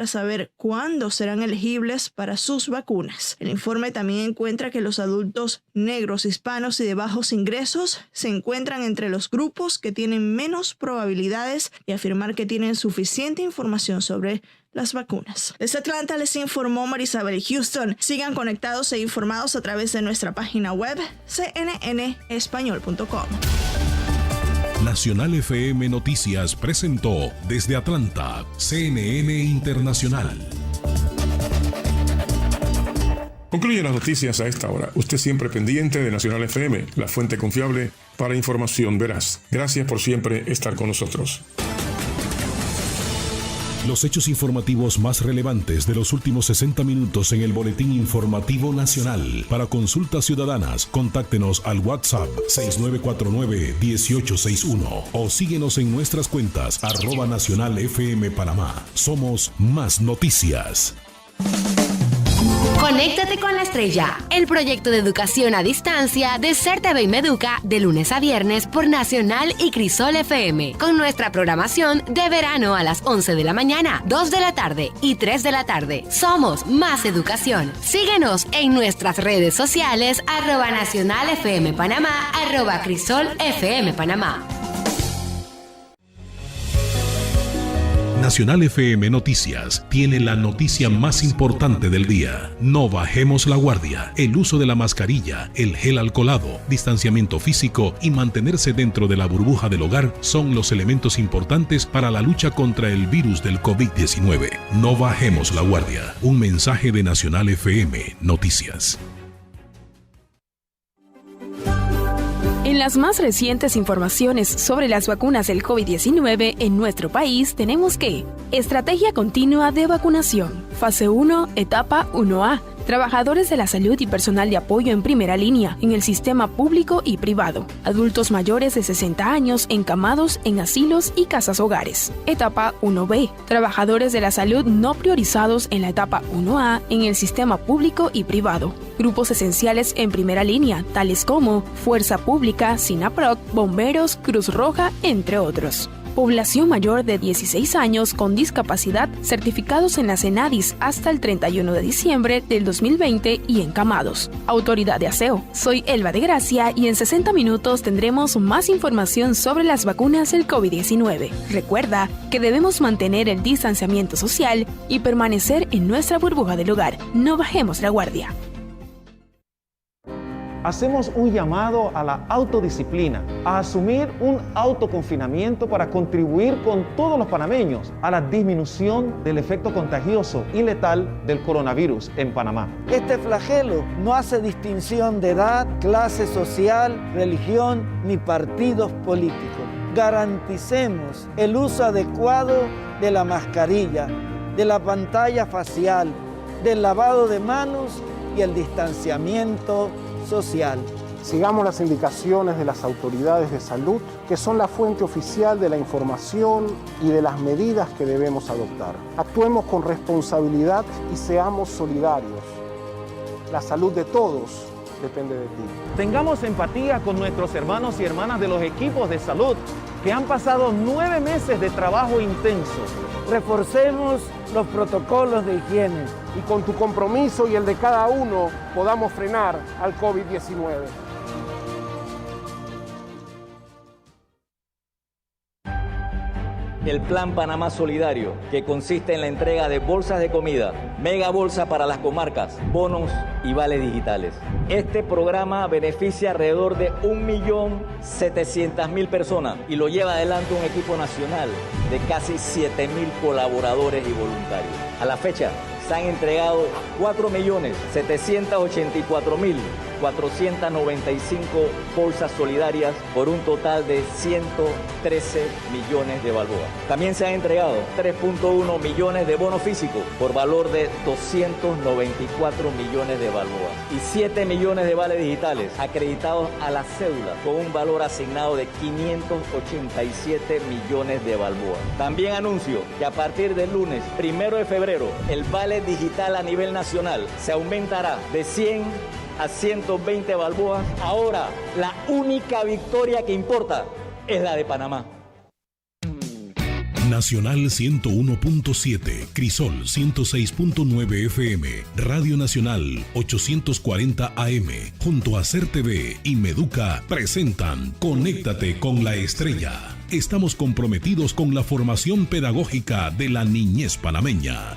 para saber cuándo serán elegibles para sus vacunas. El informe también encuentra que los adultos negros, hispanos y de bajos ingresos se encuentran entre los grupos que tienen menos probabilidades de afirmar que tienen suficiente información sobre las vacunas. Desde Atlanta les informó Marisabel Houston. Sigan conectados e informados a través de nuestra página web cnnespañol.com. Nacional FM Noticias presentó desde Atlanta, CNN Internacional. Concluyen las noticias a esta hora. Usted siempre pendiente de Nacional FM, la fuente confiable para información veraz. Gracias por siempre estar con nosotros. Los hechos informativos más relevantes de los últimos 60 minutos en el Boletín Informativo Nacional. Para consultas ciudadanas, contáctenos al WhatsApp 6949-1861 o síguenos en nuestras cuentas @NacionalFM Panamá. Somos Más Noticias. Conéctate con la Estrella, el proyecto de educación a distancia de CERTV y Meduca de lunes a viernes por Nacional y Crisol FM, con nuestra programación de verano a las 11 de la mañana, 2 de la tarde y 3 de la tarde. Somos Más Educación. Síguenos en nuestras redes sociales @NacionalFM Panamá, @CrisolFM Panamá. Nacional FM Noticias tiene la noticia más importante del día. No bajemos la guardia. El uso de la mascarilla, el gel alcoholado, distanciamiento físico y mantenerse dentro de la burbuja del hogar son los elementos importantes para la lucha contra el virus del COVID-19. No bajemos la guardia. Un mensaje de Nacional FM Noticias. En las más recientes informaciones sobre las vacunas del COVID-19 en nuestro país tenemos que Estrategia Continua de Vacunación, Fase 1, Etapa 1A, trabajadores de la salud y personal de apoyo en primera línea en el sistema público y privado, adultos mayores de 60 años encamados en asilos y casas hogares. Etapa 1B, trabajadores de la salud no priorizados en la etapa 1A en el sistema público y privado, grupos esenciales en primera línea, tales como Fuerza Pública, SINAPROC, Bomberos, Cruz Roja, entre otros. Población mayor de 16 años con discapacidad certificados en la CENADIS hasta el 31 de diciembre del 2020 y encamados. Autoridad de Aseo. Soy Elba de Gracia y en 60 minutos tendremos más información sobre las vacunas del COVID-19. Recuerda que debemos mantener el distanciamiento social y permanecer en nuestra burbuja del hogar. No bajemos la guardia. Hacemos un llamado a la autodisciplina, a asumir un autoconfinamiento para contribuir con todos los panameños a la disminución del efecto contagioso y letal del coronavirus en Panamá. Este flagelo no hace distinción de edad, clase social, religión ni partidos políticos. Garanticemos el uso adecuado de la mascarilla, de la pantalla facial, del lavado de manos y el distanciamiento social. Sigamos las indicaciones de las autoridades de salud, que son la fuente oficial de la información y de las medidas que debemos adoptar. Actuemos con responsabilidad y seamos solidarios. La salud de todos depende de ti. Tengamos empatía con nuestros hermanos y hermanas de los equipos de salud que han pasado 9 meses de trabajo intenso. Reforcemos los protocolos de higiene. Y con tu compromiso y el de cada uno podamos frenar al COVID-19. El Plan Panamá Solidario, que consiste en la entrega de bolsas de comida, mega bolsa para las comarcas, bonos y vales digitales. Este programa beneficia alrededor de 1.700.000 personas y lo lleva adelante un equipo nacional de casi 7.000 colaboradores y voluntarios. A la fecha, se han entregado 4.784.495 bolsas solidarias por un total de 113 millones de balboas. También se han entregado 3.1 millones de bonos físicos por valor de 294 millones de balboas y 7 millones de vales digitales acreditados a la cédula con un valor asignado de 587 millones de balboas. También anuncio que a partir del lunes 1 de febrero el vale digital a nivel nacional se aumentará de 100 a 120 balboas. Ahora, la única victoria que importa es la de Panamá. Nacional 101.7, Crisol 106.9 FM, Radio Nacional 840 AM, junto a Ser TV y Meduca presentan Conéctate con la Estrella. Estamos comprometidos con la formación pedagógica de la niñez panameña.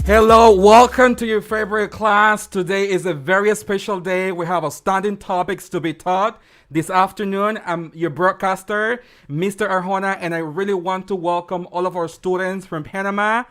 Hello, welcome to your favorite class. Today is a very special day. We have outstanding topics to be taught this afternoon. I'm your broadcaster, Mr. Arjona, and I really want to welcome all of our students from Panama.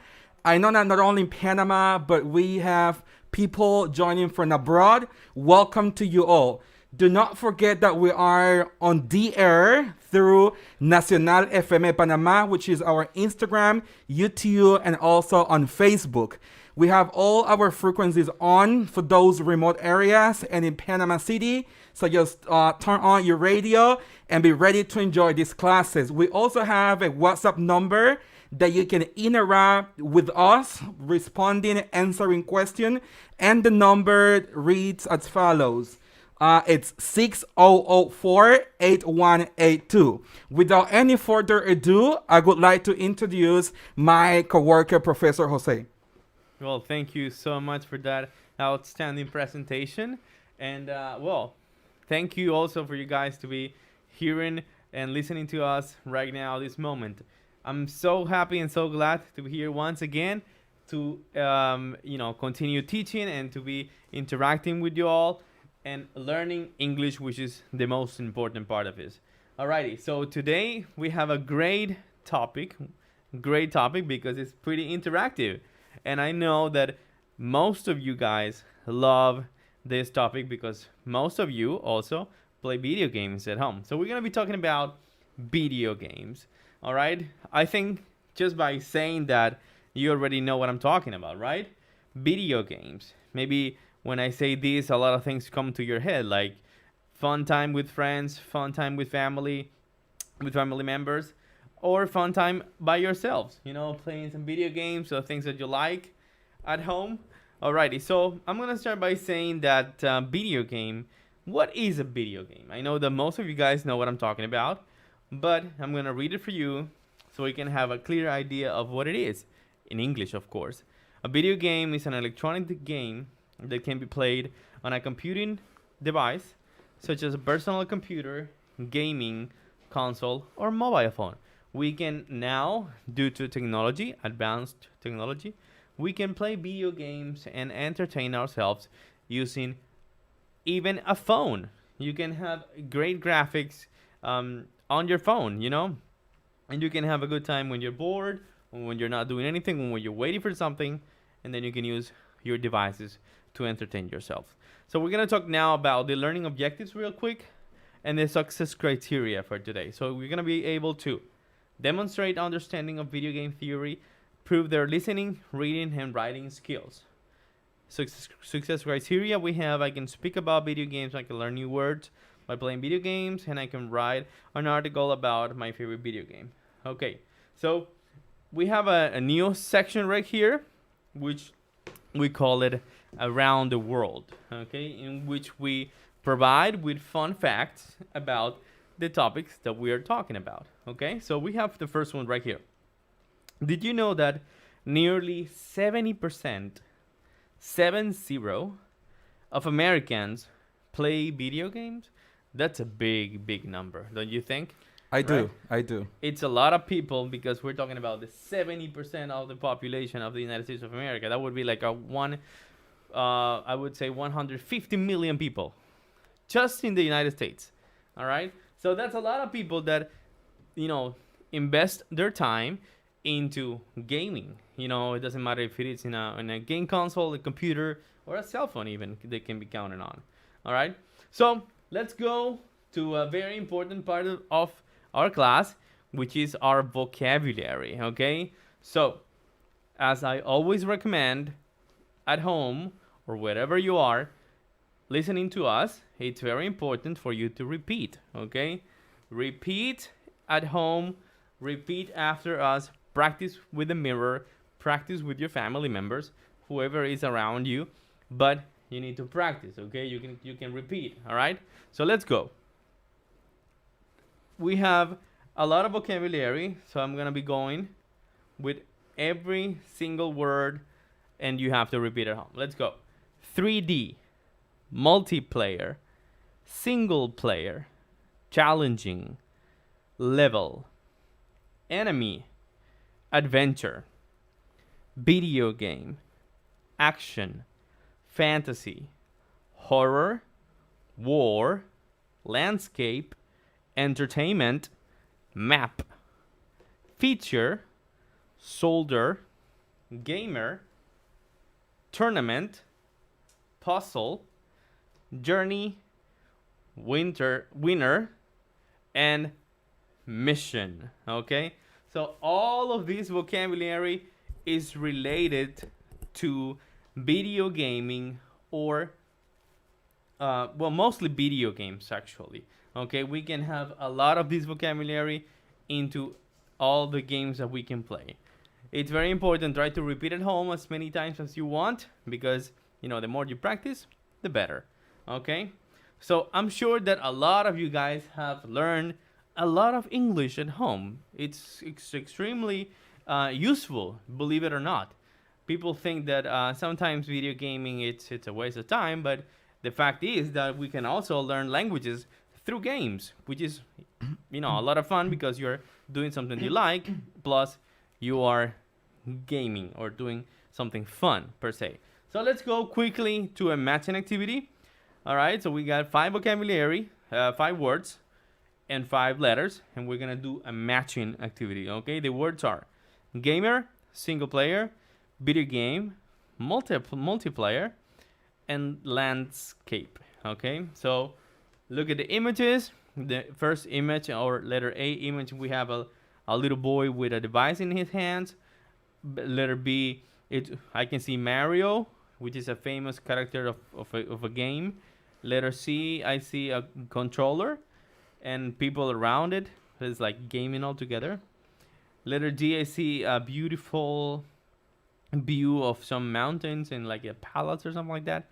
I know that not only in Panama, but we have people joining from abroad. Welcome to you all. Do not forget that we are on the air through Nacional FM Panama, which is our Instagram, YouTube, and also on Facebook. We have all our frequencies on for those remote areas and in Panama City. So just turn on your radio and be ready to enjoy these classes. We also have a WhatsApp number that you can interact with us, responding, answering questions. And the number reads as follows. It's 6004-8182. Without any further ado, I would like to introduce my coworker, Professor Jose. Well, thank you so much for that outstanding presentation. And, thank you also for you guys to be hearing and listening to us right now, this moment. I'm so happy and so glad to be here once again to, continue teaching and to be interacting with you all and learning English, which is the most important part of it. Alrighty, so today we have a great topic because it's pretty interactive. And I know that most of you guys love this topic because most of you also play video games at home. So we're going to be talking about video games. Alright, I think just by saying that, you already know what I'm talking about, right? Video games. Maybe when I say this, a lot of things come to your head, like fun time with friends, fun time with family members, or fun time by yourselves, playing some video games or things that you like at home. Alrighty, so I'm going to start by saying that video game, what is a video game? I know that most of you guys know what I'm talking about, but I'm going to read it for you so you can have a clear idea of what it is, in English, of course. A video game is an electronic game that can be played on a computing device, such as a personal computer, gaming console, or mobile phone. We can now, due to technology, advanced technology, we can play video games and entertain ourselves using even a phone. You can have great graphics on your phone, and you can have a good time when you're bored, or when you're not doing anything, when you're waiting for something, and then you can use your devices to entertain yourself. So we're going to talk now about the learning objectives real quick and the success criteria for today. So we're going to be able to demonstrate understanding of video game theory, prove their listening, reading, and writing skills. Success criteria we have: I can speak about video games, I can learn new words by playing video games, and I can write an article about my favorite video game. Okay, so we have a new section right here, which we call it Around the World, okay, in which we provide with fun facts about the topics that we are talking about, okay? So we have the first one right here. Did you know that nearly 70%, 70, of Americans play video games? That's a big, big number, don't you think? I do. It's a lot of people because we're talking about the 70% of the population of the United States of America. That would be like I would say 150 million people just in the United States. All right. So that's a lot of people that, invest their time into gaming. It doesn't matter if it is in a game console, a computer, or a cell phone even, they can be counted on. All right. So let's go to a very important part of our class, which is our vocabulary. Okay. So as I always recommend, at home or wherever you are listening to us, it's very important for you to repeat, okay? Repeat at home repeat after us. Practice with the mirror. Practice with your family members, whoever is around you. But you need to practice, okay? You can repeat, all right? So let's go. We have a lot of vocabulary, so I'm gonna be going with every single word, and you have to repeat at home. Let's go. 3D, multiplayer, single player, challenging, level, enemy, adventure, video game, action, fantasy, horror, war, landscape, entertainment, map, feature, soldier, gamer, tournament, puzzle, journey, winner, and mission. Okay, so all of this vocabulary is related to video gaming, or mostly video games actually. Okay, we can have a lot of this vocabulary into all the games that we can play. It's very important. Try to repeat at home as many times as you want, because the more you practice, the better. Okay, so I'm sure that a lot of you guys have learned a lot of English at home. It's extremely useful, believe it or not. People think that sometimes video gaming it's a waste of time, but the fact is that we can also learn languages through games, which is a lot of fun, because you're doing something you like, plus you are gaming or doing something fun per se. So let's go quickly to a matching activity. All right, so we got 5 vocabulary, 5 words, and 5 letters, and we're gonna do a matching activity. Okay, the words are gamer, single player, video game, multiplayer, and landscape. Okay, so look at the images. The first image, or letter A image, we have a little boy with a device in his hands. Letter B, I can see Mario, which is a famous character of a game. Letter C, I see a controller and people around it. It's like gaming all together. Letter D, I see a beautiful view of some mountains and like a palace or something like that.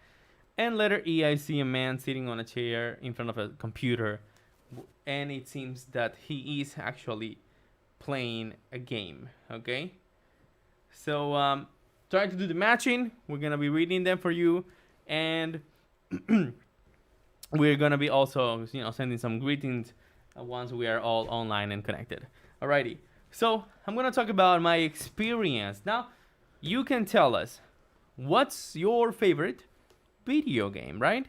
And letter E, I see a man sitting on a chair in front of a computer, and it seems that he is actually playing a game. Okay, so try to do the matching. We're gonna be reading them for you, and we're gonna be also sending some greetings once we are all online and connected. Alrighty, so I'm gonna talk about my experience. Now you can tell us what's your favorite video game, right?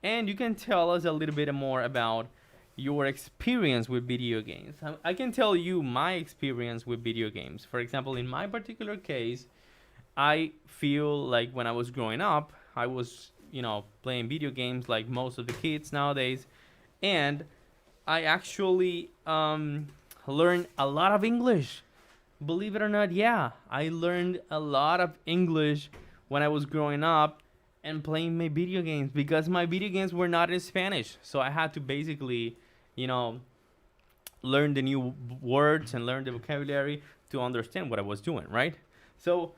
And you can tell us a little bit more about your experience with video games. I can tell you my experience with video games. For example, in my particular case, I feel like when I was growing up, I was playing video games like most of the kids nowadays, and I actually learned a lot of English. Believe it or not, yeah, I learned a lot of English when I was growing up and playing my video games, because my video games were not in Spanish. So I had to basically, learn the new words and learn the vocabulary to understand what I was doing, right? So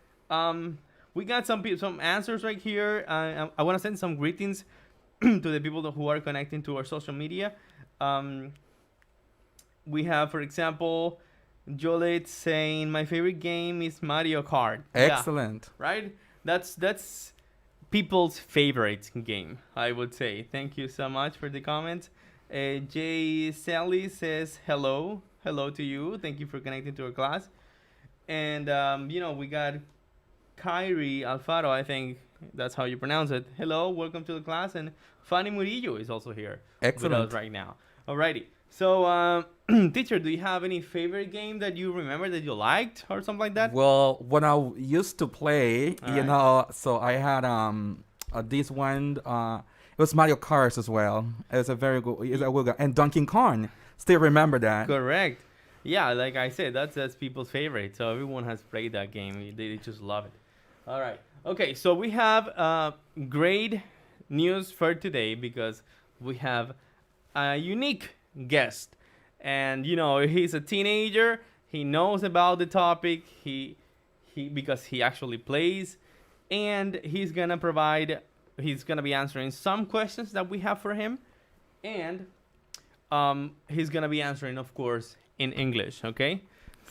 we got some answers right here. I want to send some greetings to the people who are connecting to our social media. We have, for example, Jolette saying, my favorite game is Mario Kart. Excellent. Yeah, right? That's people's favorite game, I would say. Thank you so much for the comment. Jay Sally says hello to you. Thank you for connecting to our class. And we got Kyrie Alfaro, I think that's how you pronounce it. Hello, welcome to the class. And Fanny Murillo is also here. Excellent. With us right now. Alrighty, so teacher, do you have any favorite game that you remember that you liked or something like that? Well, when I used to play, so I had this one. It was Mario Kart as well. It's a very good. It's a good, and Donkey Kong. Still remember that? Correct. Yeah, like I said, that's people's favorite. So everyone has played that game. They just love it. All right. Okay, so we have great news for today, because we have a unique guest. And, he's a teenager. He knows about the topic. He because he actually plays, and he's gonna be answering some questions that we have for him, and he's gonna be answering, of course, in English. Okay.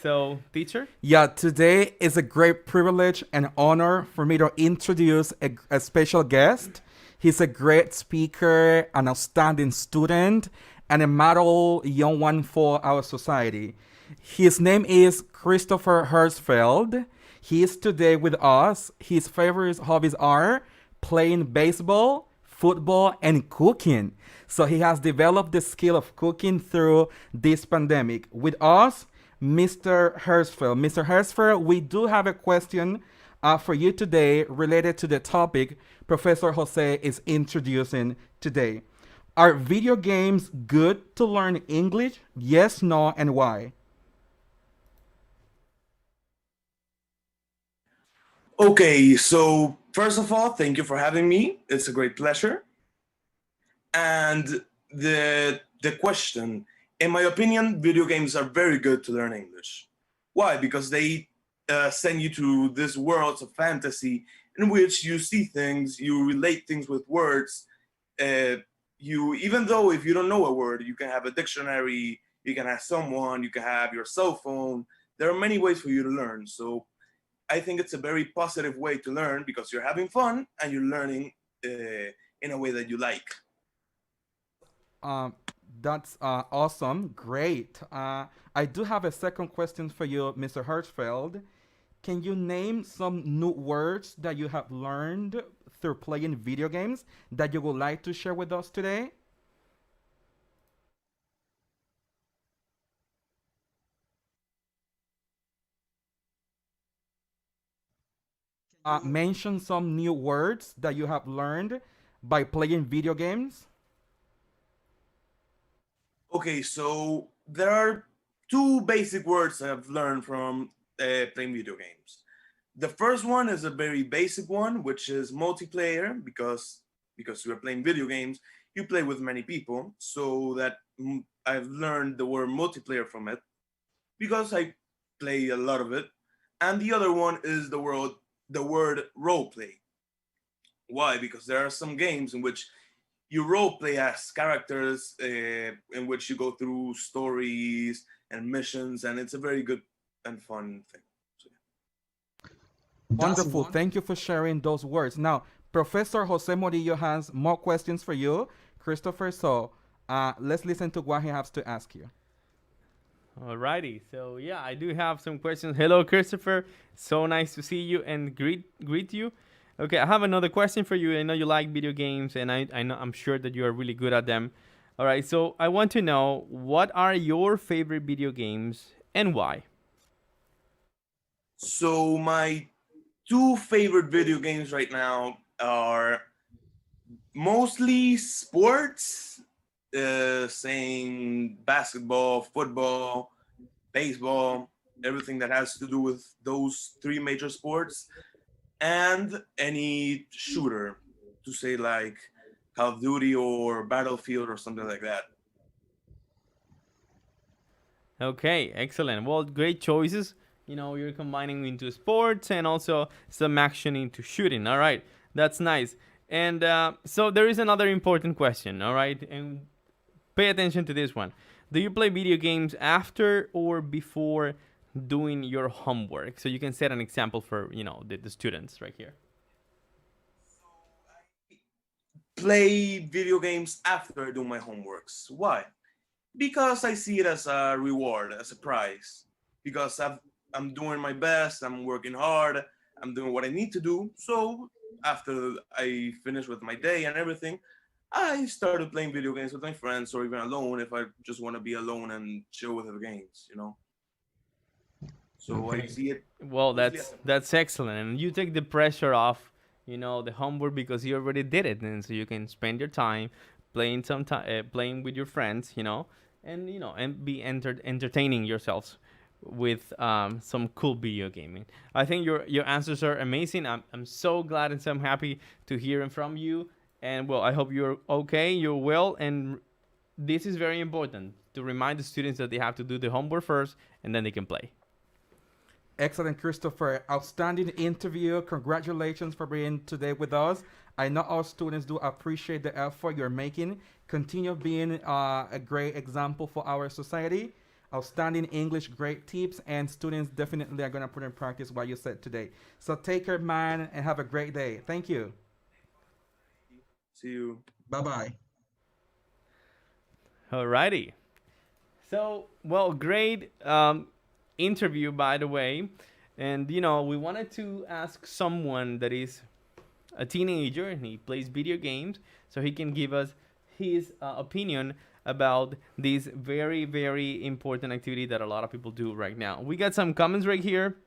So, teacher? Yeah, today is a great privilege and honor for me to introduce a special guest. He's a great speaker, an outstanding student, and a model young one for our society. His name is Christopher Hersfeld. He is today with us. His favorite hobbies are playing baseball, football, and cooking. So he has developed the skill of cooking through this pandemic. With us, Mr. Hersfeld. Mr. Hersfeld, we do have a question for you today related to the topic Professor Jose is introducing today. Are video games good to learn English? Yes, no, and why? Okay, so first of all, thank you for having me. It's a great pleasure. And the question, in my opinion, video games are very good to learn English. Why? Because they send you to this world of fantasy in which you see things, you relate things with words. Even though if you don't know a word, you can have a dictionary, you can ask someone, you can have your cell phone. There are many ways for you to learn. So I think it's a very positive way to learn because you're having fun and you're learning in a way that you like. That's awesome. Great. I do have a second question for you, Mr. Hirschfeld. Can you name some new words that you have learned through playing video games that you would like to share with us today? Mention some new words that you have learned by playing video games. Okay, so there are two basic words I've learned from playing video games. The first one is a very basic one, which is multiplayer, because we're playing video games, you play with many people. So that I've learned the word multiplayer from it because I play a lot of it. And the other one is the word role play. Why? Because there are some games in which you role play as characters in which you go through stories and missions, and it's a very good and fun thing. So, yeah. Wonderful. Thank you for sharing those words. Now, Professor Jose Morillo has more questions for you, Christopher. So let's listen to what he has to ask you. Alrighty. So yeah, I do have some questions. Hello, Christopher. So nice to see you and greet you. Okay, I have another question for you. I know you like video games, and I'm sure that you are really good at them. All right, so I want to know, what are your favorite video games and why? So my two favorite video games right now are mostly sports, saying basketball, football, baseball, everything that has to do with those three major sports. And any shooter, to say like Call of Duty or Battlefield or something like that. Okay, excellent. Well, great choices. You know, you're combining into sports and also some action into shooting. All right, that's nice. And so there is another important question. All right, and pay attention to this one. Do you play video games after or before doing your homework? So you can set an example for, the students right here. So I play video games after I do my homeworks. Why? Because I see it as a reward, as a prize. Because I'm doing my best, I'm working hard, I'm doing what I need to do. So after I finish with my day and everything, I started playing video games with my friends, or even alone if I just want to be alone and chill with the games, So okay. I see it. Well, that's excellent, and you take the pressure off, the homework, because you already did it, and so you can spend your time playing playing with your friends, and be entertaining yourselves with some cool video gaming. I think your answers are amazing. I'm so glad and so happy to hear from you. And well, I hope you're okay, you're well, and this is very important. to remind the students that they have to do the homework first and then they can play. Excellent, Christopher. Outstanding interview. Congratulations for being today with us. I know our students do appreciate the effort you're making. Continue being a great example for our society. Outstanding English, great tips, and students definitely are going to put in practice what you said today. So take care, man, and have a great day. Thank you. See you. Bye-bye. Alrighty. So, well, great interview, by the way. And, you know, we wanted to ask someone that is a teenager and he plays video games so he can give us his opinion about this very, very important activity that a lot of people do right now. We got some comments right here.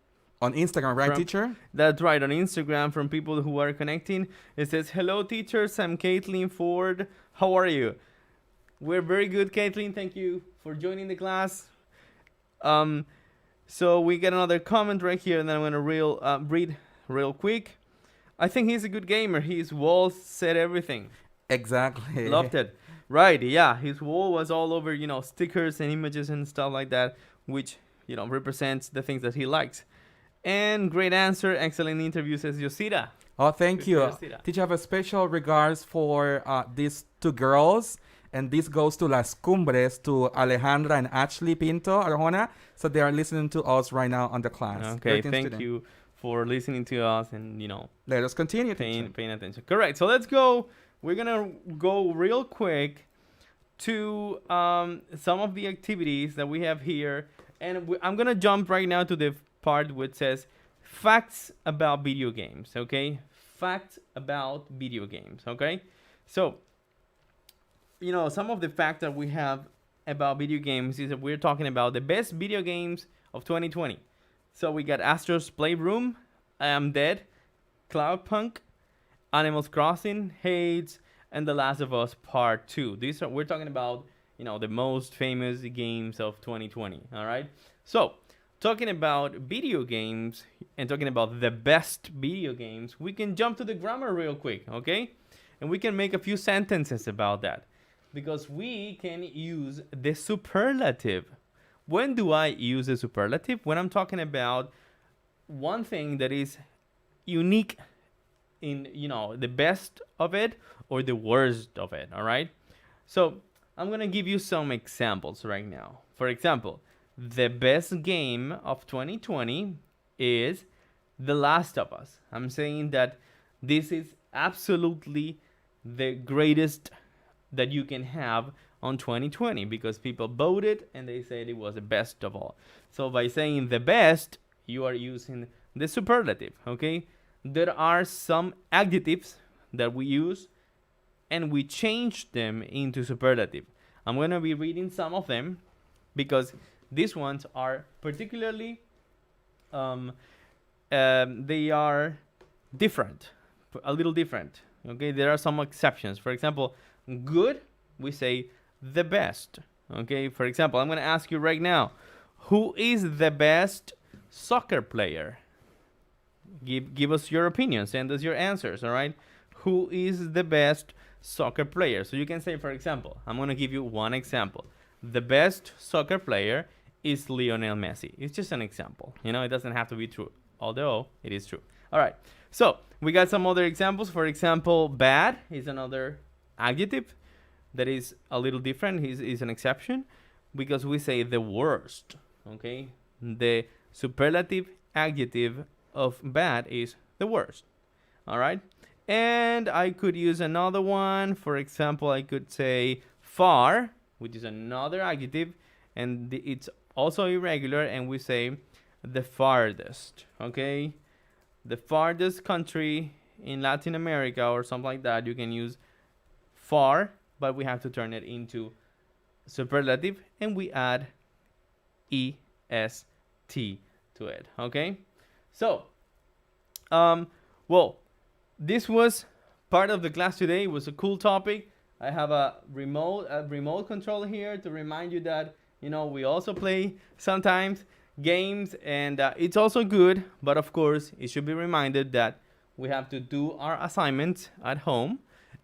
On Instagram, right, teacher? That's right, on Instagram from people who are connecting. It says, hello, teachers. I'm Caitlin Ford. How are you? We're very good, Caitlin. Thank you for joining the class. So we get another comment right here, and then I'm going to read real quick. I think he's a good gamer. His walls said everything. Exactly. Loved it. Right, yeah. His wall was all over, you know, stickers and images and stuff like that, which, you know, represents the things that he likes. And great answer. Excellent interview, says Yosita. Oh, thank Good you. Yosita. Teacher, have a special regards for these two girls. And this goes to Las Cumbres, to Alejandra and Ashley Pinto, Arjona. So they are listening to us right now on the class. Okay, thank you for listening to us and, you know. Let us continue. Paying attention. Correct. So let's go. We're going to go real quick to some of the activities that we have here. And I'm going to jump right now to the part which says facts about video games, okay? Facts about video games, okay? So, you know, some of the facts that we have about video games is that we're talking about the best video games of 2020. So we got Astro's Playroom, I Am Dead, Cloudpunk, Animals Crossing, Hades, and The Last of Us Part 2. We're talking about, you know, the most famous games of 2020, all right? So, talking about video games and talking about the best video games, we can jump to the grammar real quick, okay? And we can make a few sentences about that because we can use the superlative. When do I use the superlative? When I'm talking about one thing that is unique in, you know, the best of it or the worst of it, all right? So I'm going to give you some examples right now. For example, the best game of 2020 is The Last of Us. I'm saying that this is absolutely the greatest that you can have on 2020 because people voted and they said it was the best of all. So by saying the best, you are using the superlative, okay? There are some adjectives that we use and we change them into superlative. I'm going to be reading some of them because these ones are particularly, they are different, a little different. Okay, there are some exceptions. For example, good, we say the best. Okay, for example, I'm going to ask you right now, who is the best soccer player? Give us your opinion. Send us your answers, all right? Who is the best soccer player? So you can say, for example, I'm going to give you one example. The best soccer player is Lionel Messi. It's just an example. You know, it doesn't have to be true, although it is true. All right. So we got some other examples. For example, bad is another adjective that is a little different. Is an exception because we say the worst. Okay. The superlative adjective of bad is the worst. All right. And I could use another one. For example, I could say far, which is another adjective, and it's also irregular, and we say the farthest. Okay. The farthest country in Latin America or something like that, you can use far, but we have to turn it into superlative and we add EST to it. Okay? So, well, this was part of the class today. It was a cool topic. I have a remote control here to remind you that, you know, we also play sometimes games, and it's also good, but of course it should be reminded that we have to do our assignments at home,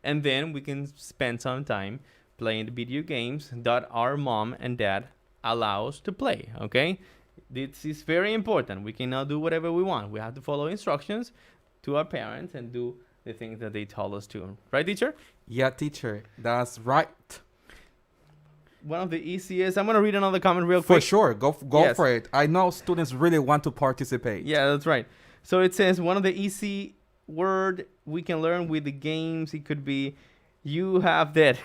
and then we can spend some time playing the video games that our mom and dad allow us to play, okay? This is very important. We cannot do whatever we want. We have to follow instructions to our parents and do the things that they tell us to. Right, teacher? Yeah, teacher. That's right. One of the easiest. I'm going to read another comment real quick. For sure. Go Yes. for it. I know students really want to participate. Yeah, that's right. So it says one of the easy word we can learn with the games, it could be you have dead.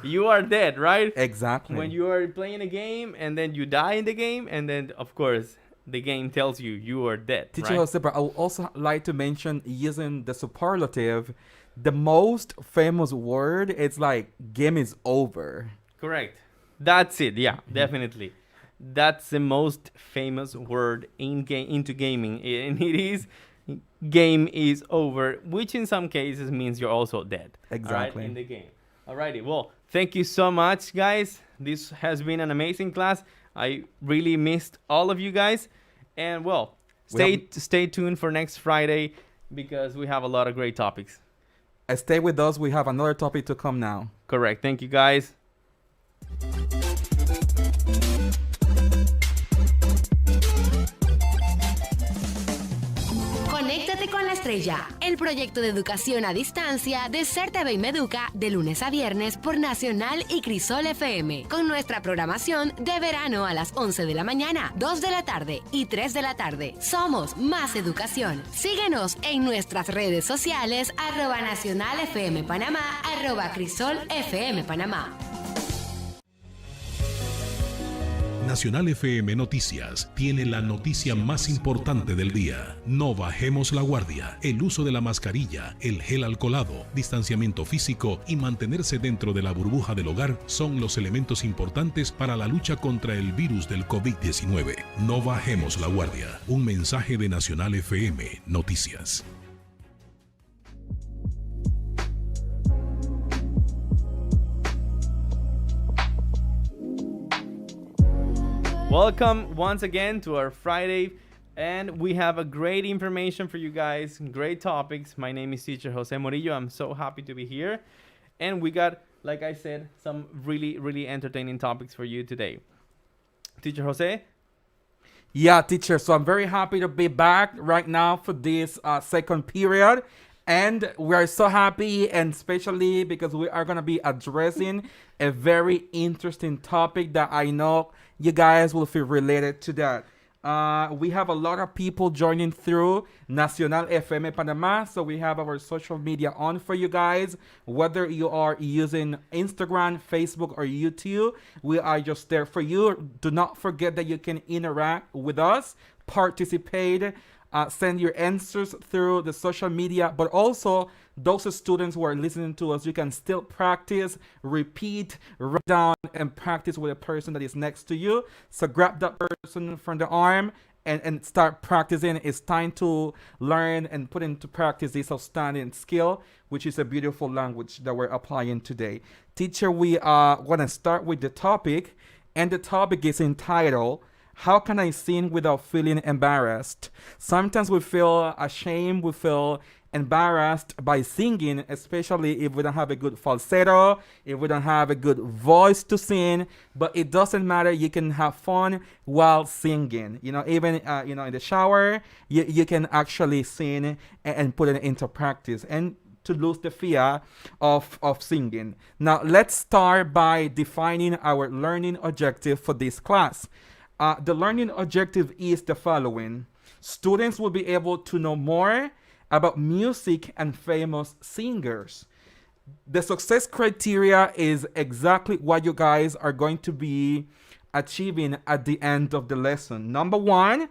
You are dead, right? Exactly. When you are playing a game and then you die in the game, and then of course the game tells you you are dead. Teacher right? Jose, but I would also like to mention using the superlative. The most famous word, it's like game is over. Correct. That's it. Yeah, definitely. That's the most famous word into gaming, and it is game is over, which in some cases means you're also dead. Exactly. Right, in the game. Alrighty. Well, thank you so much, guys. This has been an amazing class. I really missed all of you guys, and well, stay tuned for next Friday because we have a lot of great topics. Stay with us. We have another topic to come now. Correct. Thank you, guys. Conéctate con la Estrella, el proyecto de educación a distancia de CERTV y Meduca de lunes a viernes por Nacional y Crisol FM, con nuestra programación de verano a las 11 de la mañana, 2 de la tarde y 3 de la tarde. Somos más educación. Síguenos en nuestras redes sociales @Nacional FM Panamá, @Crisol FM Panamá. Nacional FM Noticias tiene la noticia más importante del día. No bajemos la guardia. El uso de la mascarilla, el gel alcoholado, distanciamiento físico y mantenerse dentro de la burbuja del hogar son los elementos importantes para la lucha contra el virus del COVID-19. No bajemos la guardia. Un mensaje de Nacional FM Noticias. Welcome once again to our Friday, and we have a great information for you guys, great topics. My name is teacher Jose Morillo. I'm so happy to be here, and we got, like I said, some really entertaining topics for you today. Teacher Jose? Yeah, teacher. So I'm very happy to be back right now for this second period. And we are so happy, and especially because we are going to be addressing a very interesting topic that I know you guys will feel related to that. We have a lot of people joining through Nacional FM Panama, so we have our social media on for you guys. Whether you are using Instagram, Facebook, or YouTube, we are just there for you. Do not forget that you can interact with us, participate, send your answers through the social media, but also those students who are listening to us, you can still practice, repeat, write down, and practice with a person that is next to you. So grab that person from the arm and start practicing. It's time to learn and put into practice this outstanding skill, which is a beautiful language that we're applying today. Teacher, we want to start with the topic, and the topic is entitled, how can I sing without feeling embarrassed? Sometimes we feel ashamed, we feel embarrassed by singing, especially if we don't have a good falsetto, if we don't have a good voice to sing, but it doesn't matter. You can have fun while singing. You know, even, in the shower, you can actually sing and put it into practice and to lose the fear of singing. Now, let's start by defining our learning objective for this class. The learning objective is the following. Students will be able to know more about music and famous singers. The success criteria is exactly what you guys are going to be achieving at the end of the lesson. Number one,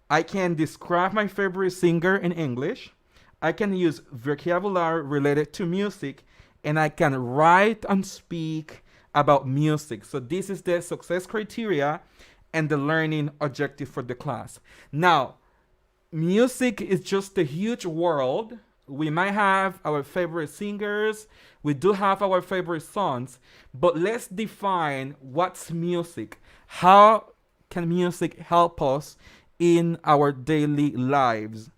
I can describe my favorite singer in English. I can use vocabulary related to music, and I can write and speak about music. So this is the success criteria and the learning objective for the class. Now, music is just a huge world. We might have our favorite singers. We do have our favorite songs. But let's define what's music. How can music help us in our daily lives?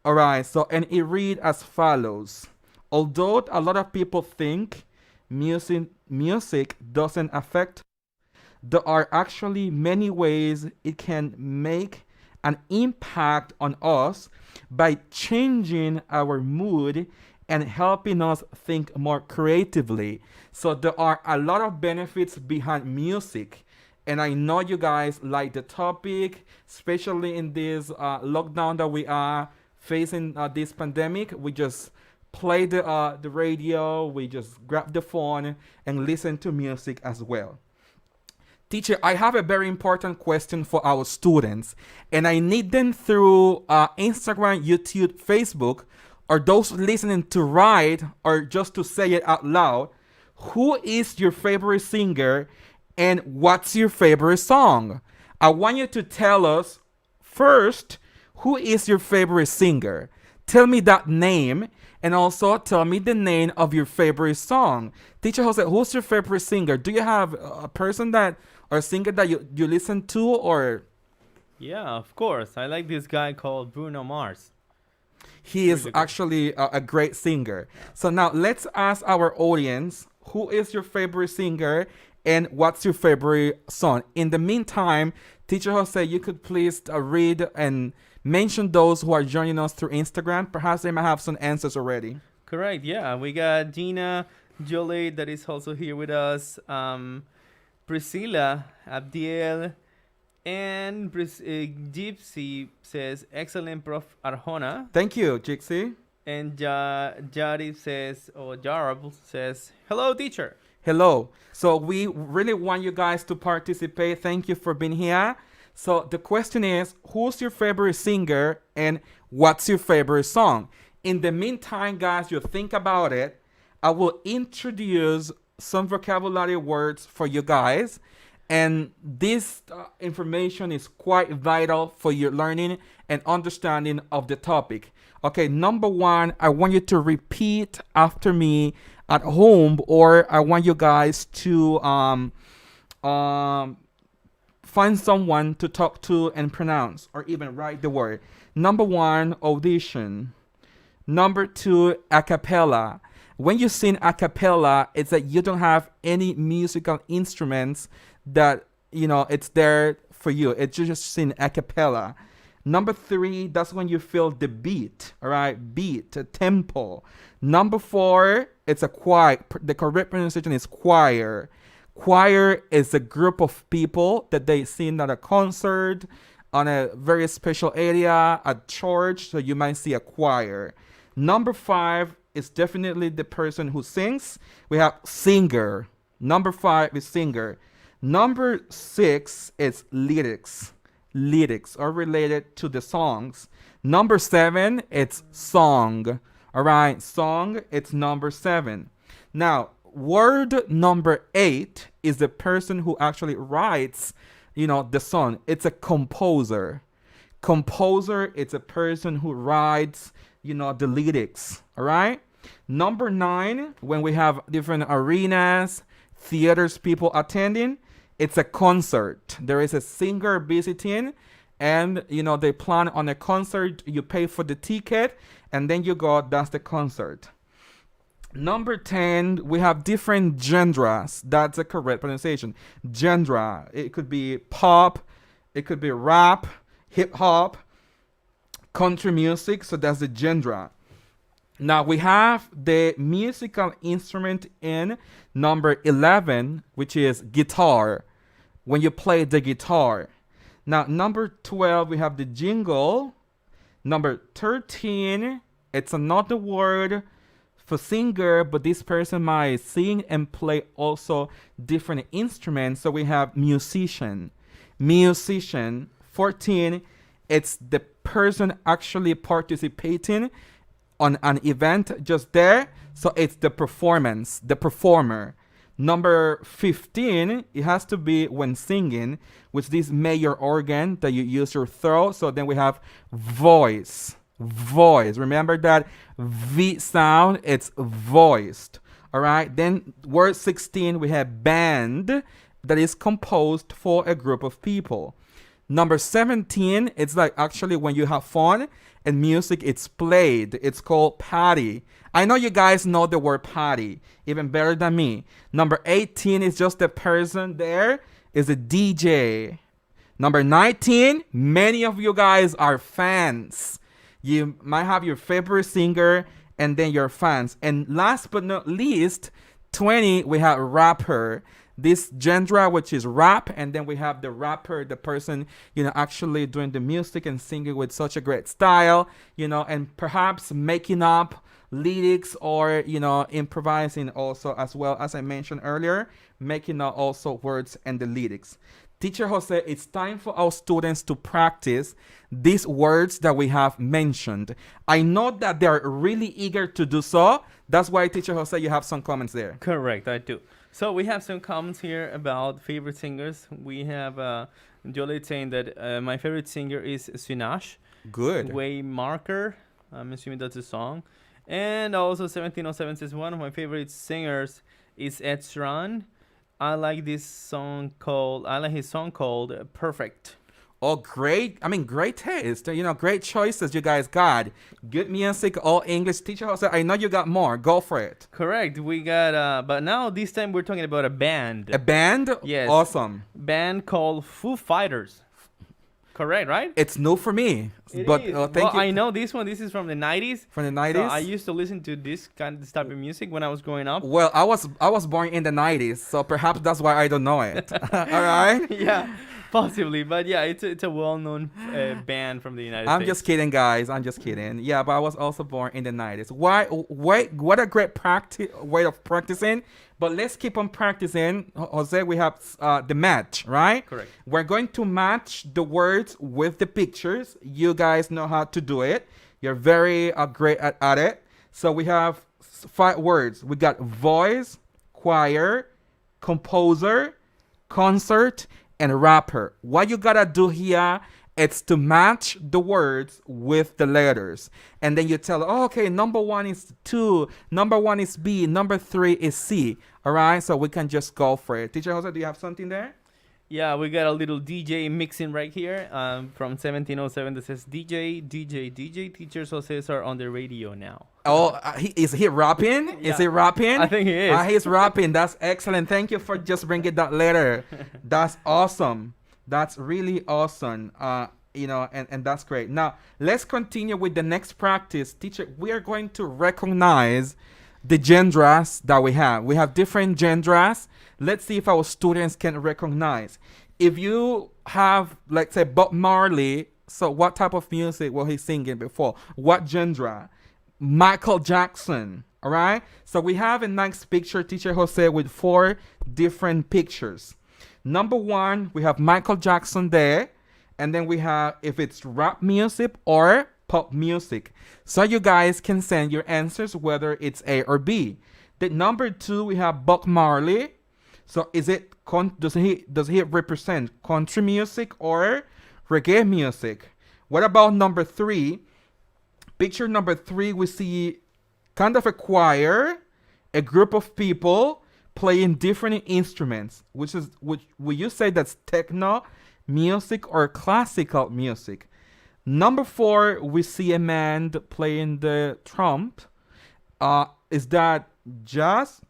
All right, so, and it reads as follows. Although a lot of people think music doesn't affect, there are actually many ways it can make an impact on us by changing our mood and helping us think more creatively. So there are a lot of benefits behind music. And I know you guys like the topic, especially in this lockdown that we are facing this pandemic. We just play the radio, we just grab the phone and listen to music as well. Teacher, I have a very important question for our students, and I need them through Instagram, YouTube, Facebook, or those listening to write or just to say it out loud. Who is your favorite singer and what's your favorite song? I want you to tell us first, who is your favorite singer? Tell me that name and also tell me the name of your favorite song. Teacher Jose, who's your favorite singer? Do you have a person that or singer that you listen to or? Yeah, of course. I like this guy called Bruno Mars. He is actually a great singer. So now let's ask our audience, who is your favorite singer and what's your favorite song? In the meantime, Teacher Jose, you could please read and mention those who are joining us through Instagram. Perhaps they might have some answers already. Correct, yeah. We got Gina Jolie that is also here with us. Priscilla, Abdiel, and Gypsy says, excellent, Prof. Arjona. Thank you, Gypsy. And Jarib says, or Jarab says, hello, teacher. Hello. So we really want you guys to participate. Thank you for being here. So the question is, who's your favorite singer and what's your favorite song? In the meantime, guys, you think about it. I will introduce some vocabulary words for you guys, and this information is quite vital for your learning and understanding of the topic. Okay, number one, I want you to repeat after me at home, or I want you guys to find someone to talk to and pronounce, or even write the word. Number one, audition. Number two, a cappella. When you sing a cappella, it's that you don't have any musical instruments that, it's there for you. It's just sing a cappella. Number three, that's when you feel the beat, all right? Beat, tempo. Number four, it's a choir. The correct pronunciation is choir. Choir is a group of people that they sing at a concert, on a very special area, at church, so you might see a choir. Number five, is definitely the person who sings. We have singer. Number five is singer. Number six is lyrics. Lyrics are related to the songs. Number seven, it's song. All right, song, it's number seven. Now, word number 8 is the person who actually writes, the song. It's a composer. Composer, it's a person who writes, the lyrics. All right. Number 9, when we have different arenas, theaters, people attending, it's a concert. There is a singer visiting, and they plan on a concert. You pay for the ticket, and then you go. That's the concert. Number 10, we have different genres. That's the correct pronunciation. Genre. It could be pop, it could be rap, hip hop, country music. So that's the genre. Now we have the musical instrument in number 11, which is guitar, when you play the guitar. Now number 12, we have the jingle. Number 13, it's another word for singer, but this person might sing and play also different instruments. So we have musician. Musician. 14, it's the person actually participating on an event just there. So it's the performance, the performer. Number 15, it has to be when singing, with this major organ that you use your throat. So then we have voice. Voice. Remember that V sound, it's voiced. All right. Then word 16, we have band, that is composed for a group of people. Number 17, it's like actually when you have fun and music, it's played. It's called party. I know you guys know the word party even better than me. Number 18 is just the person there is a DJ. Number 19, many of you guys are fans. You might have your favorite singer and then your fans. And last but not least, 20, we have rapper. This genre, which is rap, and then we have the rapper, the person, actually doing the music and singing with such a great style, and perhaps making up lyrics or, improvising also, as well as I mentioned earlier, making up also words and the lyrics. Teacher Jose, it's time for our students to practice these words that we have mentioned. I know that they're really eager to do so. That's why, Teacher Jose, you have some comments there. Correct, I do. So we have some comments here about favorite singers. We have Jolie saying that my favorite singer is Sinash. Good. Waymarker. I'm assuming that's a song. And also 1707 says one of my favorite singers is Ed Sheeran. I like his song called Perfect. Oh, great. Great taste. Great choices you guys got. Good music, all English. Teacher Jose, I know you got more. Go for it. Correct. We got, but now this time we're talking about a band. A band? Yes. Awesome. Band called Foo Fighters. Correct, right? It's new for me. It but is. Thank you. I know this one. This is from the 90s. From the 90s? So I used to listen to this type of music when I was growing up. Well, I was born in the 90s, so perhaps that's why I don't know it. All right? Yeah, possibly. But yeah, it's a well-known band from the United States. I'm just kidding, guys. I'm just kidding. Yeah, but I was also born in the 90s. What a great way of practicing. But let's keep on practicing. Jose, we have the match, right? Correct. We're going to match the words with the pictures. You guys know how to do it. You're very great at it. So we have 5 words. We got voice, choir, composer, concert, and rapper. What you gotta do here, it's to match the words with the letters. And then you tell, okay, number 1 is 2, number 1 is B, number 3 is C. All right, so we can just go for it. Teacher Jose, do you have something there? Yeah, we got a little DJ mixing right here from 1707 that says DJ. Teachers Jose are on the radio now. Oh, is he rapping? Yeah. Is he rapping? I think he is. He's rapping. That's excellent. Thank you for just bringing that letter. That's awesome. That's really awesome. And that's great. Now, let's continue with the next practice. Teacher, we are going to recognize the genres that we have. We have different genres. Let's see if our students can recognize. If you have, let's say, Bob Marley, so what type of music was he singing before? What genre? Michael Jackson, all right? So we have a nice picture, Teacher Jose, with 4 different pictures. Number 1, we have Michael Jackson there. And then we have if it's rap music or pop music. So you guys can send your answers whether it's A or B. The number 2, we have Bob Marley. So is it does he represent country music or reggae music? What about number 3? Picture number 3, we see kind of a choir, a group of people playing different instruments, which will you say that's techno music or classical music? Number 4, we see a man playing the trump. Is that jazz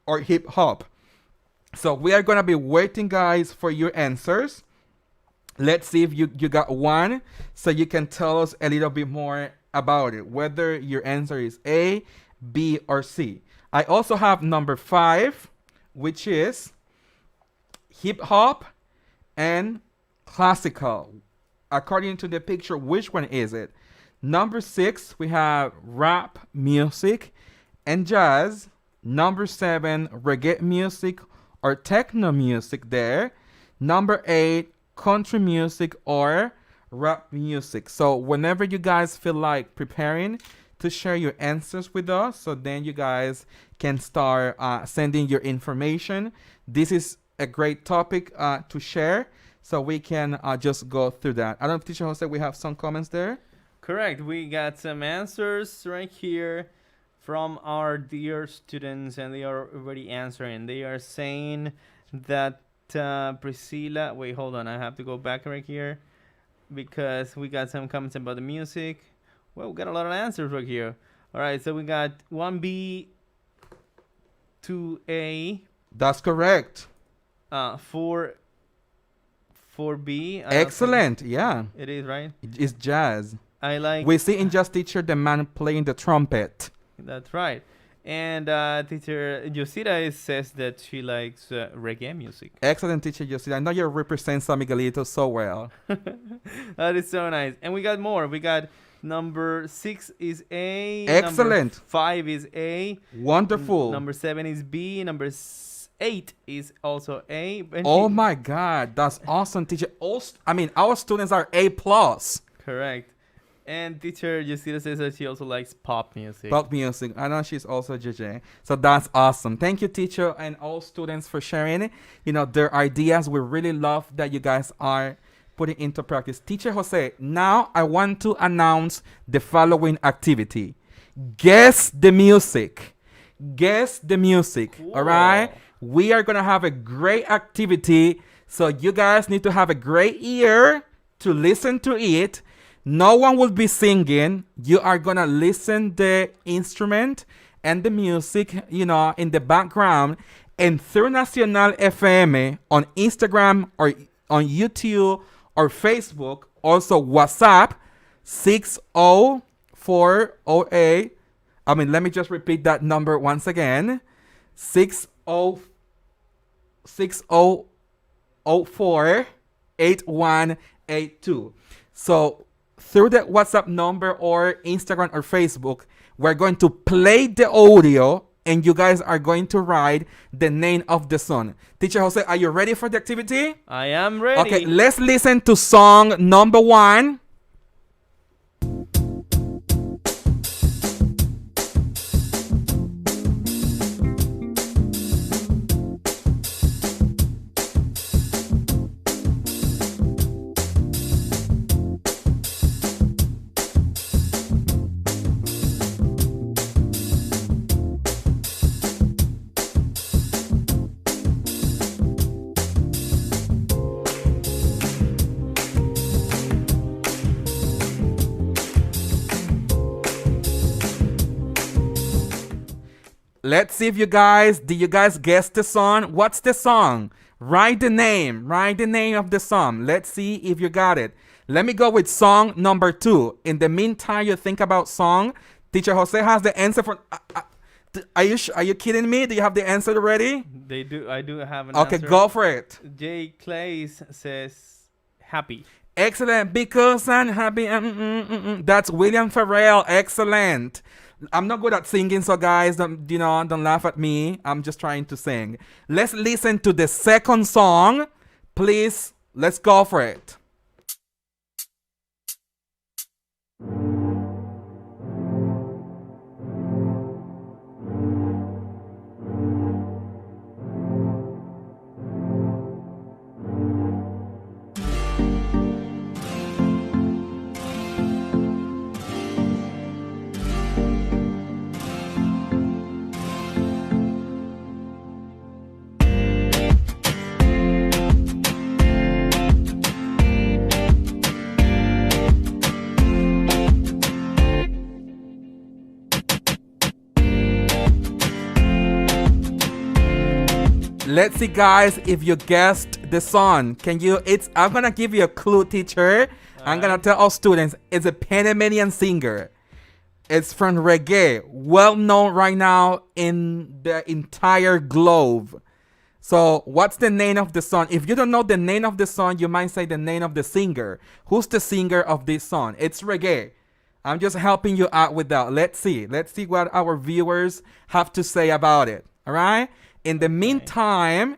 or hip hop? So we are gonna be waiting, guys, for your answers. Let's see if you got one, so you can tell us a little bit more about it, whether your answer is A, B, or C. I also have number 5, which is hip hop and classical. According to the picture, which one is it? Number 6, we have rap music and jazz. Number 7, reggae music or techno music there. Number 8, country music or rap music. So whenever you guys feel like preparing to share your answers with us, so then you guys can start sending your information. This is a great topic to share, so we can just go through that. I don't know if Teacher Jose, we have some comments there. Correct. We got some answers right here from our dear students, and they are already answering. They are saying that Priscilla... Wait, hold on. I have to go back right here because we got some comments about the music. Well, we got a lot of answers right here. All right, so we got 1B, 2A. That's correct. 4B. Excellent. Yeah. It is, right? It's jazz. I like. We see in Just Teacher the man playing the trumpet. That's right. And teacher Yosira says that she likes reggae music. Excellent, teacher Yosira. I know you represent San Miguelito so well. That is so nice. And we got more. We got number 6 is A. Excellent. Number 5 is A. Wonderful. Number 7 is B. Number 8 is also A. And oh my God, that's awesome, teacher. Our students are A+. Correct. And teacher Yosira says that she also likes pop music. Pop music. I know she's also JJ. So that's awesome. Thank you, teacher, and all students for sharing, their ideas. We really love that you guys are putting into practice. Teacher Jose, now I want to announce the following activity. Guess the music. Guess the music. Whoa. All right? We are going to have a great activity. So you guys need to have a great ear to listen to it. No one will be singing. You are going to listen the instrument and the music, in the background. And through Nacional FM on Instagram or on YouTube or Facebook, also WhatsApp 60408. Let me just repeat that number once again. 60048182. So through the WhatsApp number or Instagram or Facebook, we're going to play the audio and you guys are going to write the name of the song. Teacher Jose, are you ready for the activity? I am ready. Okay, let's listen to song number 1. Let's see if did you guys guess the song? What's the song? Write the name of the song. Let's see if you got it. Let me go with song number 2. In the meantime, you think about song. Teacher Jose has the answer for, are you kidding me? Do you have the answer already? They do. I do have an answer. Okay, go for it. Jay Clays says happy. Excellent, because I'm happy. That's William Farrell. Excellent. I'm not good at singing, so guys, don't laugh at me. I'm just trying to sing. Let's listen to the second song. Please, let's go for it. Let's see, guys, if you guessed the song. I'm going to give you a clue, teacher. I'm going to tell all students it's a Panamanian singer. It's from reggae, well known right now in the entire globe. So what's the name of the song? If you don't know the name of the song, you might say the name of the singer. Who's the singer of this song? It's reggae. I'm just helping you out with that. Let's see what our viewers have to say about it. All right? In the meantime,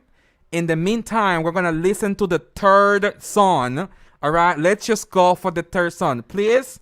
we're going to listen to the third song. All right, let's just go for the third song, please.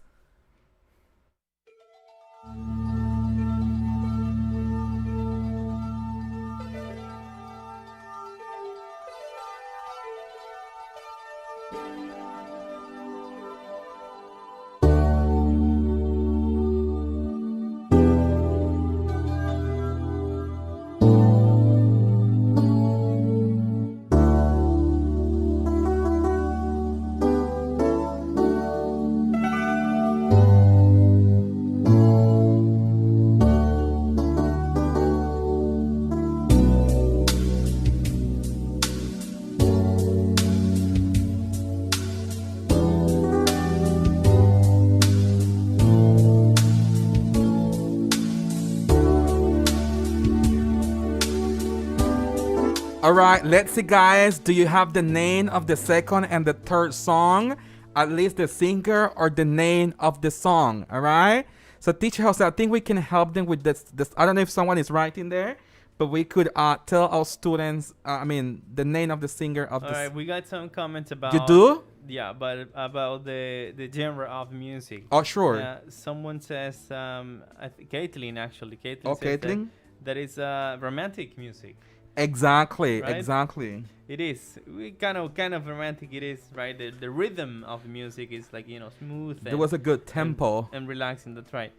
All right, let's see, guys. Do you have the name of the second and the third song? At least the singer or the name of the song. All right. So, teacher Jose, I think we can help them with this. I don't know if someone is writing there, but we could tell our students. The name of the singer of All the. right, we got some comments about. You do? Yeah, but about the genre of music. Oh, sure. Someone says, Caitlin actually. Oh, says Caitlin? that is romantic music. Exactly, Right? exactly. It is. We kind of romantic it is, right? The rhythm of the music is like, smooth. There was a good tempo. And relaxing, that's right.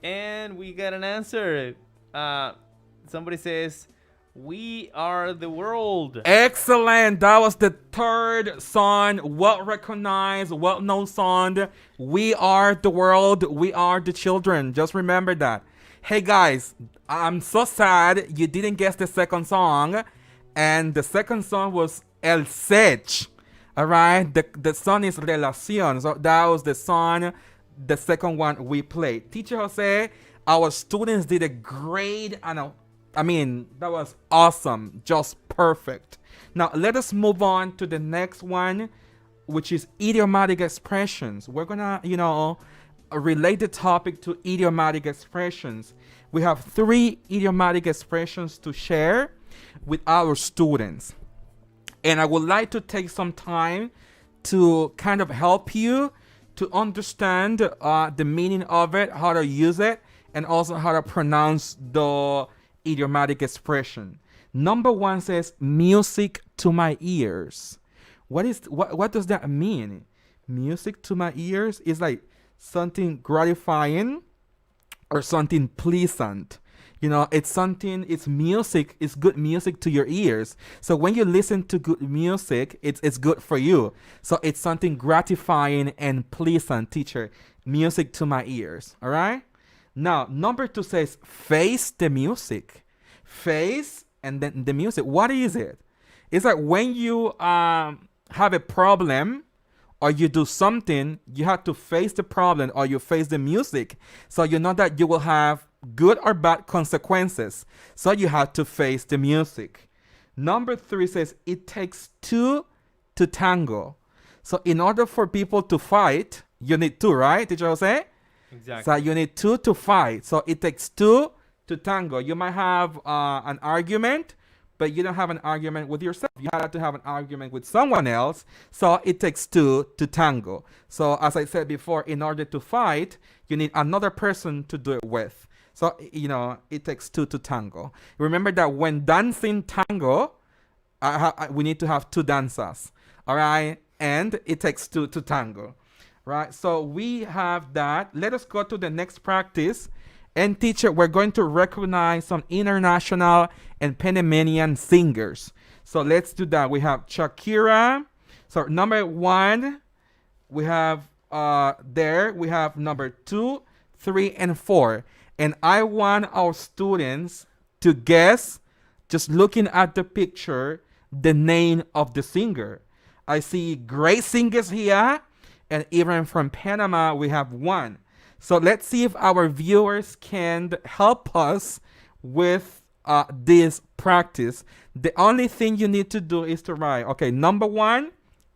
And we got an answer. Somebody says, "We Are the World." Excellent. That was the third song, well recognized, well known song. We are the world. We are the children. Just remember that. Hey guys, I'm so sad you didn't guess the second song. And the second song was El Sech. Alright? The song is Relación. So that was the song, the second one we played. Teacher Jose, our students did a great, that was awesome. Just perfect. Now let us move on to the next one, which is idiomatic expressions. We're gonna, relate the topic to idiomatic expressions. We have 3 idiomatic expressions to share with our students. And I would like to take some time to kind of help you to understand the meaning of it, how to use it, and also how to pronounce the idiomatic expression. Number 1 says, music to my ears. What does that mean? Music to my ears is like something gratifying or something pleasant. It's music, it's good music to your ears. So when you listen to good music, it's good for you. So it's something gratifying and pleasant, teacher. Music to my ears, all right? Now, number 2 says, face the music. Face and then the music. What is it? It's like when you have a problem, or you do something, you have to face the problem or you face the music. So you know that you will have good or bad consequences. So you have to face the music. Number 3 says, it takes 2 to tango. So in order for people to fight, you need 2, right? Did you say? Exactly. So you need 2 to fight. So it takes 2 to tango. You might have an argument, but you don't have an argument with yourself. You have to have an argument with someone else. So it takes 2 to tango. So as I said before, in order to fight, you need another person to do it with. So, it takes 2 to tango. Remember that when dancing tango, we need to have 2 dancers. All right? And it takes 2 to tango. Right? So we have that. Let us go to the next practice. And teacher, we're going to recognize some international and Panamanian singers. So let's do that. We have Shakira. So number 1, we have we have number 2, 3, and 4. And I want our students to guess, just looking at the picture, the name of the singer. I see great singers here. And even from Panama, we have 1. So let's see if our viewers can help us with this practice. The only thing you need to do is to write, okay, number 1,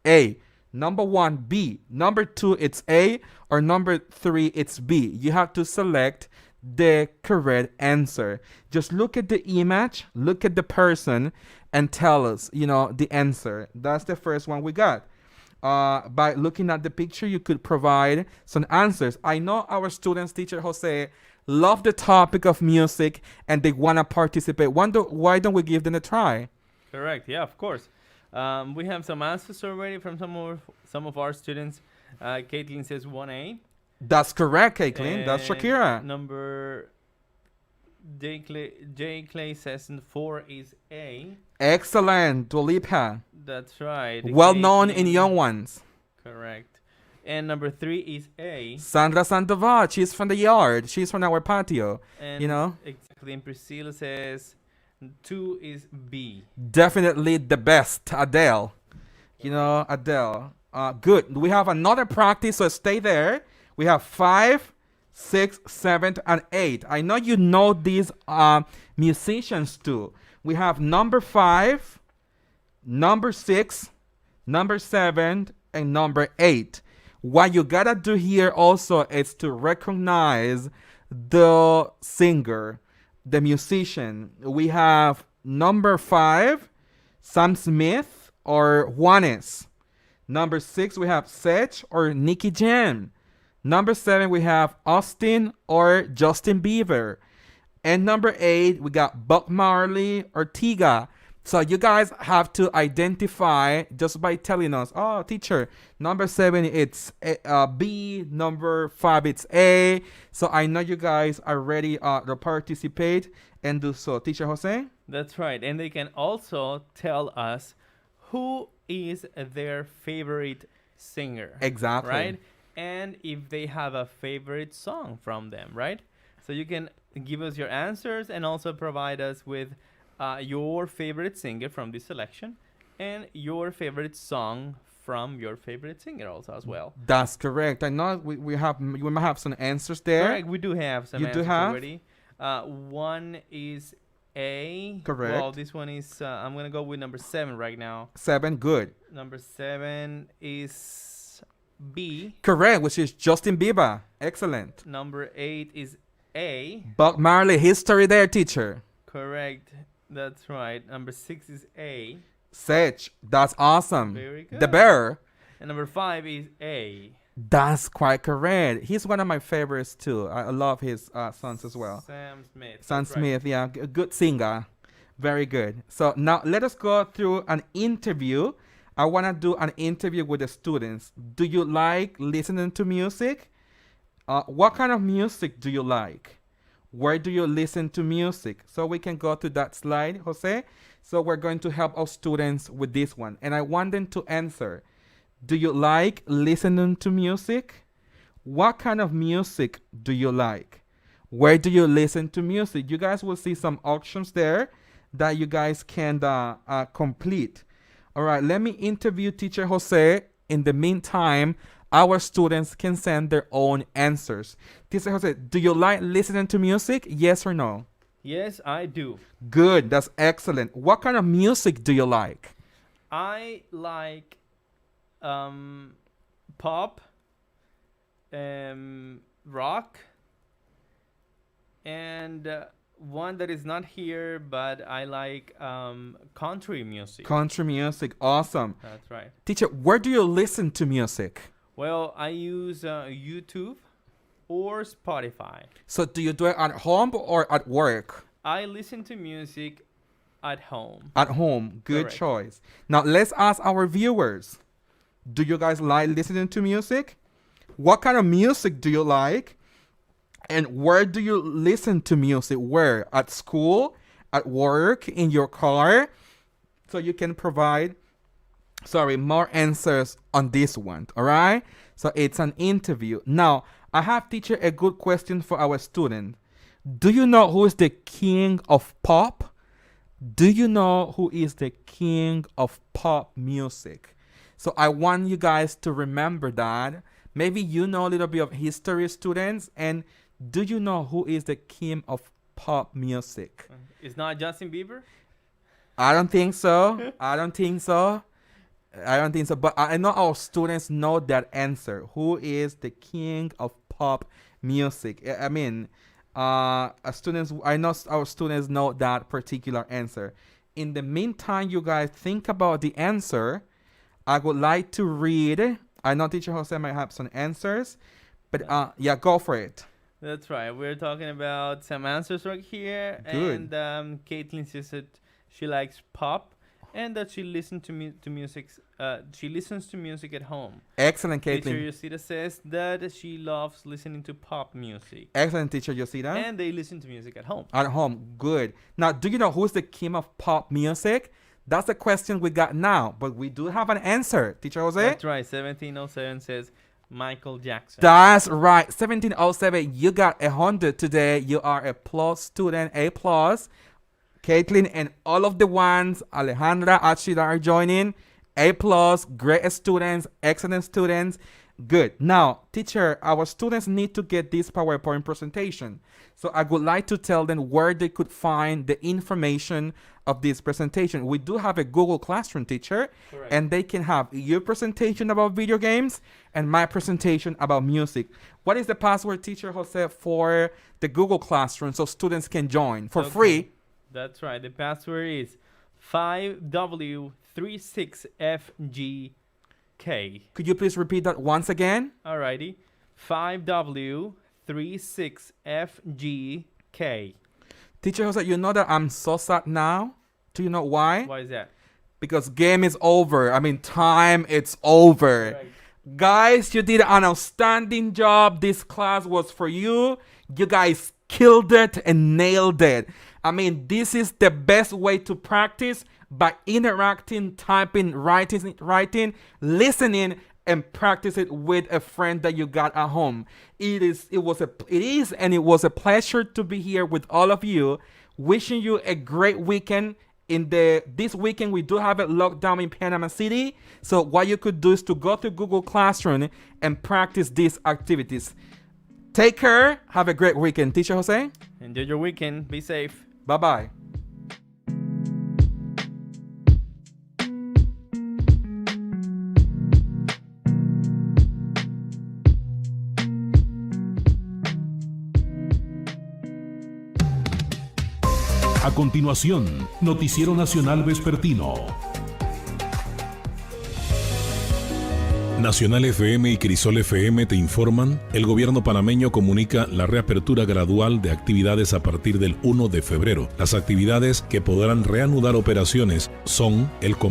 A. Number 1, B. Number 2, it's A. Or number 3, it's B. You have to select the correct answer. Just look at the image, look at the person, and tell us, the answer. That's the first one we got. By looking at the picture, you could provide some answers. I know our students, teacher Jose, love the topic of music and they want to participate. Why don't we give them a try? Correct. Yeah, of course. We have some answers already from some of our students. Caitlin says 1A. That's correct, Caitlin. That's Shakira. Number J. Clay says 4 is A. Excellent. Dua Lipa. That's right. Well known in young ones. Correct. And number 3 is A. Sandra Sandoval. She's from the yard. She's from our patio. And exactly. And Priscilla says 2 is B. Definitely the best. Adele. Adele. Good. We have another practice, so stay there. We have 5, 6, 7, and 8. I know you know these musicians too. We have number 5, number 6, number 7, and number 8. What you gotta do here also is to recognize the singer, the musician. We have number 5, Sam Smith or Juanes. Number 6, we have Sech or Nicky Jam. Number 7, we have Austin or Justin Bieber. And number 8, we got Bob Marley or Tiga. So you guys have to identify just by telling us, oh, teacher, number 7, it's B, number 5, it's A. So I know you guys are ready to participate and do so. Teacher Jose? That's right. And they can also tell us who is their favorite singer. Exactly. Right? And if they have a favorite song from them, right? So you can give us your answers and also provide us with your favorite singer from this selection and your favorite song from your favorite singer also as well. That's correct. I know we might have some answers there. Correct. We do have some answers already. One is A. Correct. Well, this one is, I'm going to go with number 7 right now. 7, good. Number 7 is B. Correct, which is Justin Bieber. Excellent. Number 8 is A. Bob Marley, history there, teacher. Correct. That's right. Number 6 is A. Sech, that's awesome. Very good. The Bear. And number 5 is A. That's quite correct. He's one of my favorites too. I love his songs as well. Sam Smith. Sam Smith, yeah, a good singer. Very good. So now let us go through an interview. I want to do an interview with the students. Do you like listening to music? What kind of music do you like? Where do you listen to music? So we can go to that slide, Jose. So we're going to help our students with this one. And I want them to answer. Do you like listening to music? What kind of music do you like? Where do you listen to music? You guys will see some options there that you guys can complete. All right, let me interview Teacher Jose. In the meantime, our students can send their own answers. Teacher Jose, do you like listening to music? Yes or no? Yes, I do. Good, that's excellent. What kind of music do you like? I like pop, rock, and one that is not here, but I like country music. Country music, awesome. That's right. Teacher, where do you listen to music? Well, I use YouTube or Spotify. So do you do it at home or at work? I listen to music at home. At home, good Correct. choice. Now let's ask our viewers. Do you guys like listening to music? What kind of music do you like? And where do you listen to music? Where? At school? At work? In your car? So you can provide, more answers on this one. All right? So it's an interview. Now, I have, teacher, a good question for our student. Do you know who is the king of pop? Do you know who is the king of pop music? So I want you guys to remember that. Maybe you know a little bit of history, students. And do you know who is the king of pop music? It's not Justin Bieber? I don't think so. I don't think so. But I know our students know that answer. Who is the king of pop music? I mean, I know our students know that particular answer. In the meantime, you guys think about the answer. I would like to read. I know Teacher Jose might have some answers, but go for it. That's right. We're talking about some answers right here. Good. And Caitlin says that she likes pop and that she listens to music. She listens to music at home. Excellent, Caitlin. Teacher Yosita says that she loves listening to pop music. Excellent, Teacher Yosita. And they listen to music at home. At home, good. Now, do you know who's the king of pop music? That's the question we got now, but we do have an answer. Teacher Jose? That's right. 1707 says Michael Jackson. That's right. 1707, you got 100 today. You are a plus student, A+. Caitlin and all of the ones, Alejandra, Achida are joining. A+, great students, excellent students. Good. Now, teacher, our students need to get this PowerPoint presentation. So I would like to tell them where they could find the information of this presentation. We do have a Google Classroom, teacher, Correct. and they can have your presentation about video games and my presentation about music. What is the password, teacher Jose, for the Google Classroom so students can join for free? That's right. The password is 5W36FGK. Could you please repeat that once again? Alrighty. 5W36FGK. Teacher Jose, you know that I'm so sad now? Do you know why? Why is that? Because game is over. I mean, time, it's over. Right. Guys, you did an outstanding job. This class was for you. You guys killed it and nailed it. I mean, this is the best way to practice by interacting, typing, writing, listening, and practice it with a friend that you got at home. It was a pleasure to be here with all of you. Wishing you a great weekend. This weekend we do have a lockdown in Panama City. So what you could do is to go to Google Classroom and practice these activities. Take care. Have a great weekend. Teacher Jose? Enjoy your weekend. Be safe. Bye-bye. A continuación, Noticiero Nacional Vespertino. Nacional FM y Crisol FM te informan, el gobierno panameño comunica la reapertura gradual de actividades a partir del 1 de febrero. Las actividades que podrán reanudar operaciones son el comercio